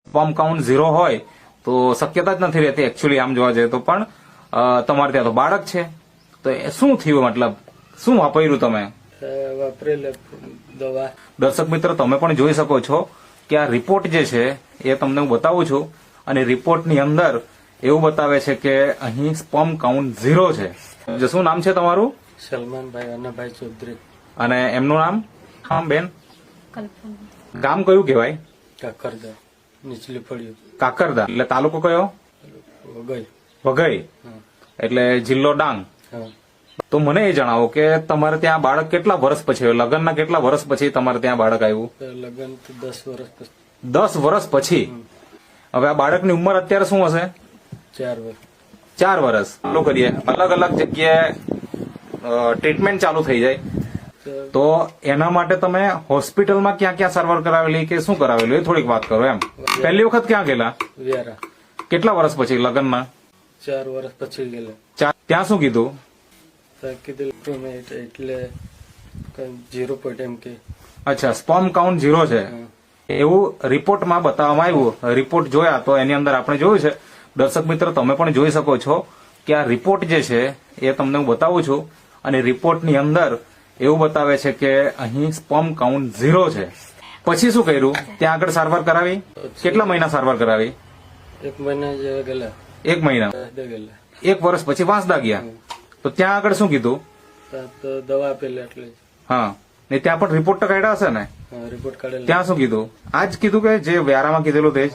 Sperm count 0 હોય તો શક્યતા જ નથી રહેતી એકચ્યુઅલી આમ જોવા જઈએ તો, પણ તમારે ત્યાં તો બાળક છે, તો એ શું થયું? મતલબ શું વાપર્યું તમે? વાપરેલ દવા. દર્શક મિત્રો, તમે પણ જોઈ શકો છો કે આ રિપોર્ટ જે છે એ તમને હું બતાવું છું, અને રિપોર્ટની અંદર એવું બતાવે છે કે અહીં સ્પર્મ કાઉન્ટ 0 છે. શું નામ છે તમારું? સલમાનભાઈ અનાભાઈ ચૌધરી. અને એમનું નામ? હા બેન. ગામ કયું કહેવાય? કાકરદા, નીચલી ફળિયું. કાકરદા એટલે તાલુકો કયો? વઘઈ. વઘઈ એટલે જિલ્લો ડાંગ. તો મને એ જણાવો કે તમારે ત્યાં બાળક કેટલા વર્ષ પછી આવ્યું? લગ્નના કેટલા વર્ષ પછી તમારે ત્યાં બાળક આવ્યું? લગ્ન તો 10 વર્ષ પછી. 10 વર્ષ પછી. હવે આ બાળકની ઉંમર અત્યારે શું હશે? 4 વર્ષ. 4 વર્ષ. ચાલુ કરીએ, અલગ અલગ જગ્યાએ ટ્રીટમેન્ટ ચાલુ થઈ જાય, તો એના માટે તમે હોસ્પિટલમાં ક્યાં ક્યાં સારવાર કરાવેલી કે શું કરાવેલું એ થોડીક વાત કરો એમ. પહેલી વખત ક્યાં ગયેલા? વ્યારા. કેટલા વર્ષ પછી લગ્નના? 4 વર્ષ પછી ગયેલા. ત્યાં શું કીધું? કીધું એટલે 0 પોઈન્ટ એમ કે. અચ્છા, સ્પર્મ કાઉન્ટ 0 છે એવું રિપોર્ટમાં બતાવવામાં આવ્યું. રિપોર્ટ જોયા તો એની અંદર આપણે જોયું છે. દર્શક મિત્રો, તમે પણ જોઈ શકો છો કે આ રિપોર્ટ જે છે એ તમને હું બતાવું છું, અને રિપોર્ટની અંદર એવું બતાવે છે કે અહીં સ્પર્મ કાઉન્ટ 0 છે. પછી શું કર્યું? ત્યાં આગળ સારવાર કરાવી? કેટલા મહિના સારવાર કરાવી? 1 મહિના જેવા ગયેલા. 1 મહિના. ગયેલા. 1 વર્ષ પછી વાંસદા ગયા, તો ત્યાં આગળ શું કીધું? તો દવા આપેલી એટલે. હા, ને ત્યાં પણ રિપોર્ટ તો કાઢ્યા હશે ને? રિપોર્ટ કાઢેલો. ત્યાં શું કીધું? આજ કીધું કે જે વ્યારામાં કીધેલું તે જ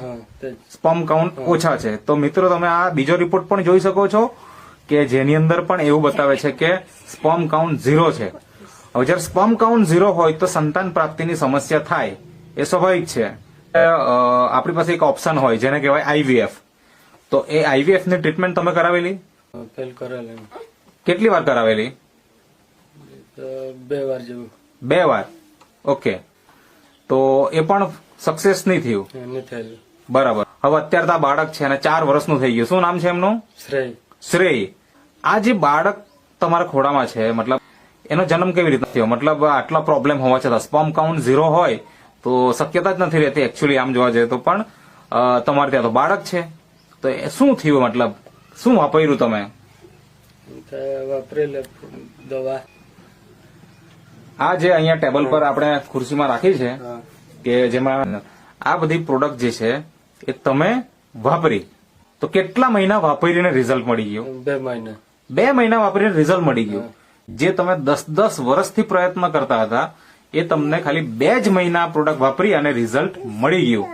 સ્પર્મ કાઉન્ટ ઓછા છે. તો મિત્રો, તમે આ બીજો રિપોર્ટ પણ જોઈ શકો છો કે જેની અંદર પણ એવું બતાવે છે કે સ્પર્મ કાઉન્ટ 0 છે. હવે જયારે સ્પર્મ કાઉન્ટ 0 હોય તો સંતાન પ્રાપ્તિની સમસ્યા થાય એ સ્વાભાવિક છે. આપણી પાસે એક ઓપ્શન હોય જેને કહેવાય આઈવીએફ. તો એ આઈવીએફ ની ટ્રીટમેન્ટ તમે કરાવેલી? ફેલ કરેલી. કેટલી વાર કરાવેલી? 2 વાર જેવું. 2 વાર. ઓકે. તો એ પણ સક્સેસ નહીં થયું? નહીં થયેલું. બરાબર. હવે અત્યારે તો આ બાળક છે અને 4 વર્ષનું થઈ ગયું. શું નામ છે એમનું? શ્રેય. શ્રેય. આ જે બાળક તમારા ખોડામાં છે, મતલબ એનો જન્મ કેવી રીતે થયો? મતલબ આટલા પ્રોબ્લેમ હોવા છતાં સ્પર્મ કાઉન્ટ 0 હોય તો શક્યતા જ નથી રહેતી એકચ્યુઅલી આમ જોવા જઈએ તો, પણ તમારે ત્યાં તો બાળક છે, તો એ શું થયું? મતલબ શું વાપર્યું તમે? વાપરેલ દવા. આ જે અહીંયા ટેબલ પર આપણે ખુરશીમાં રાખી છે કે જેમાં આ બધી પ્રોડક્ટ જે છે એ તમે વાપરી, તો કેટલા મહિના વાપરીને રિઝલ્ટ મળી ગયું? 2 મહિના. 2 મહિના વાપરીને રિઝલ્ટ મળી ગયું. જે તમે 10 વર્ષથી પ્રયત્ન કરતા હતા એ તમને ખાલી 2 જ મહિના પ્રોડક્ટ વાપરી અને રિઝલ્ટ મળી ગયું.